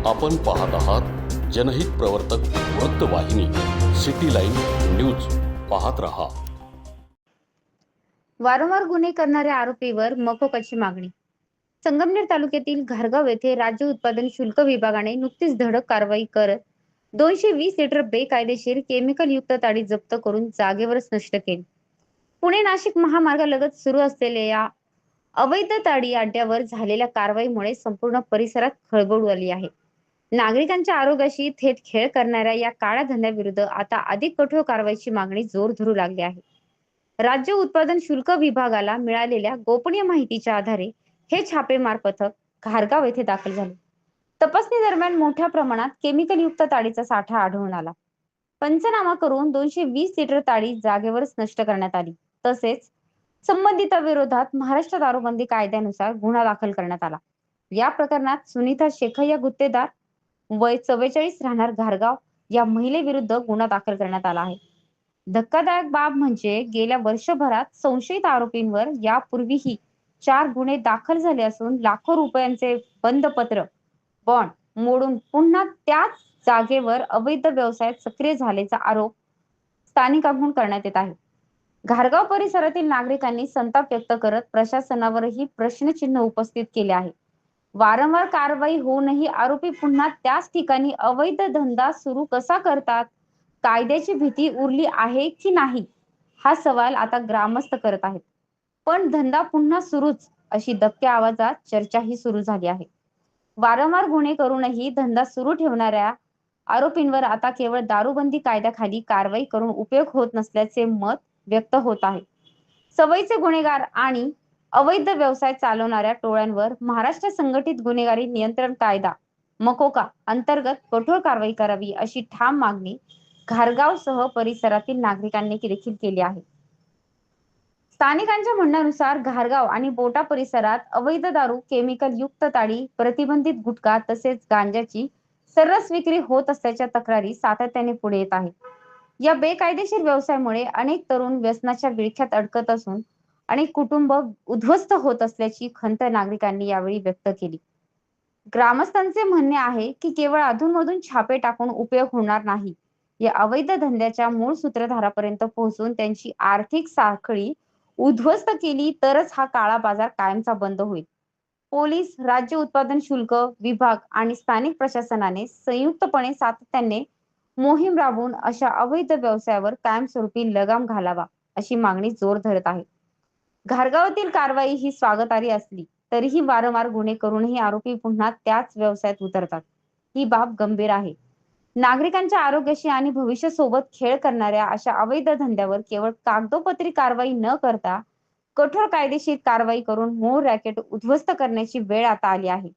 आपण पाहत आहात जनहित प्रवर्तक वृत्तवाहिनी सिटी लाईन न्यूज. पाहत रहा. वारंवार गुन्हे करणाऱ्या आरोपीवर मकोकाची मागणी. संगमनेर तालुक्यातील घारगाव येथे राज्य उत्पादन शुल्क विभागाने नुकतीच धडक कारवाई करत 220 लिटर बेकायदेशीर केमिकल युक्त ताडी जप्त करून जागेवरच नष्ट केली. पुणे नाशिक महामार्गालगत सुरू असलेल्या या अवैध ताडी अड्ड्यावर झालेल्या कारवाईमुळे संपूर्ण परिसरात खळबळ उडाली आहे. नागरिकांच्या आरोग्याशी थेट खेळ करणाऱ्या या काळ्या धंद्याविरुद्ध आता अधिक कठोर कारवाईची मागणी जोर धरू लागली आहे. राज्य उत्पादन शुल्क विभागाला मिळालेल्या गोपनीय माहितीच्या आधारे हे छापेमार पथक घारगाव येथे दाखल झाले. तपासणी दरम्यान मोठ्या प्रमाणात केमिकल युक्त ताडीचा साठा आढळून आला. पंचनामा करून 220 लिटर ताडी जागेवरच नष्ट करण्यात आली. तसेच संबंधितांविरोधात महाराष्ट्र दारूबंदी कायद्यानुसार गुन्हा दाखल करण्यात आला. या प्रकरणात सुनीता शेखय्या गुत्तेदार वय 44 राहणार घारगाव या महिलेविरुद्ध गुन्हा दाखल करण्यात आला आहे. धक्कादायक बाब म्हणजे गेल्या वर्षभरात संशयित आरोपींवर यापूर्वीही 4 गुन्हे दाखल झाले असून लाखो रुपयांचे बंधपत्र बॉन्ड मोडून पुन्हा त्याच जागेवर अवैध व्यवसायात सक्रिय झाल्याचा आरोप स्थानिकांकडून करण्यात येत आहे. घारगाव परिसरातील नागरिकांनी संताप व्यक्त करत प्रशासनावरही प्रश्नचिन्ह उपस्थित केले आहे. वारंवार कारवाई होऊनही आरोपी पुन्हा त्याच ठिकाणी अवैध धंदा सुरू कसा करतात? कायद्याची भीती उरली आहे की नाही हा सवाल आता ग्रामस्थ करत आहेत. पण धंदा पुन्हा सुरूच अशी दबक्या आवाजात चर्चाही सुरू झाली आहे. वारंवार गुन्हे करूनही धंदा सुरू ठेवणाऱ्या आरोपींवर आता केवळ दारूबंदी कायद्याखाली कारवाई करून उपयोग होत नसल्याचे मत व्यक्त होत आहे. सवयीचे गुन्हेगार आणि अवैध व्यवसाय चालवणाऱ्या टोळ्यांवर महाराष्ट्र संघटित गुन्हेगारी नियंत्रण कायदा मकोका अंतर्गत कठोर कारवाई करावी अशी ठाम मागणी घारगावसह परिसरातील नागरिकांनी देखील केली आहे. स्थानिकांच्या म्हणण्यानुसार घारगाव आणि बोटा परिसरात अवैध दारू, केमिकल युक्त ताडी, प्रतिबंधित गुटखा तसेच गांजाची सर्रास विक्री होत असल्याच्या तक्रारी सातत्याने पुढे येत आहेत. या बेकायदेशीर व्यवसायामुळे अनेक तरुण व्यसनाच्या विळख्यात अडकत असून अनेक कुटुंब उद्ध्वस्त होत असल्याची खंत नागरिकांनी यावेळी व्यक्त केली. ग्रामस्थांचे म्हणणे आहे की केवळ अधूनमधून छापे टाकून उपयोग होणार नाही. या अवैध धंद्याच्या मूळ सूत्रधारापर्यंत पोहोचून त्यांची आर्थिक साखळी उद्ध्वस्त केली तरच हा काळा बाजार कायमचा बंद होईल. पोलीस, राज्य उत्पादन शुल्क विभाग आणि स्थानिक प्रशासनाने संयुक्तपणे सातत्याने मोहीम राबवून अशा अवैध व्यवसायावर कायमस्वरूपी लगाम घालावा अशी मागणी जोर धरत आहे. घारगावातील कारवाई ही स्वागतार्ह असली तरीही वारंवार गुन्हे करूनही आरोपी पुन्हा त्याच व्यवसायात उतरतात. ही बाब गंभीर आहे. नागरिकांच्या आरोग्याशी आणि भविष्यासोबत खेळ करणाऱ्या अशा अवैध धंद्यावर केवळ कागदोपत्री कारवाई न करता कठोर कायदेशीर कारवाई करून मूळ रॅकेट उद्ध्वस्त करण्याची वेळ आता आली आहे.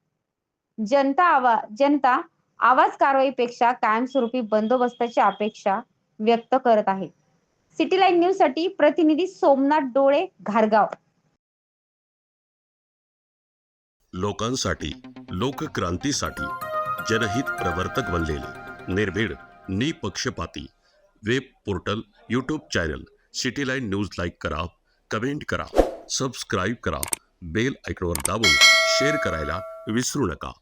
जनता आवाज कारवाईपेक्षा कायमस्वरूपी बंदोबस्ताची अपेक्षा व्यक्त करत आहे. सिटी लाईन न्यूज साठी प्रतिनिधी सोमनाथ डोळे, घारगाव. लोकांसाठी, लोकक्रांतीसाठी जनहित प्रवर्तक बनलेले निर्भीड, निपक्षपाती web portal, YouTube channel city line news like करा, कमेंट करा, सबस्क्राईब करा, बेल आयकॉनवर दाबून शेअर करायला विसरू नका.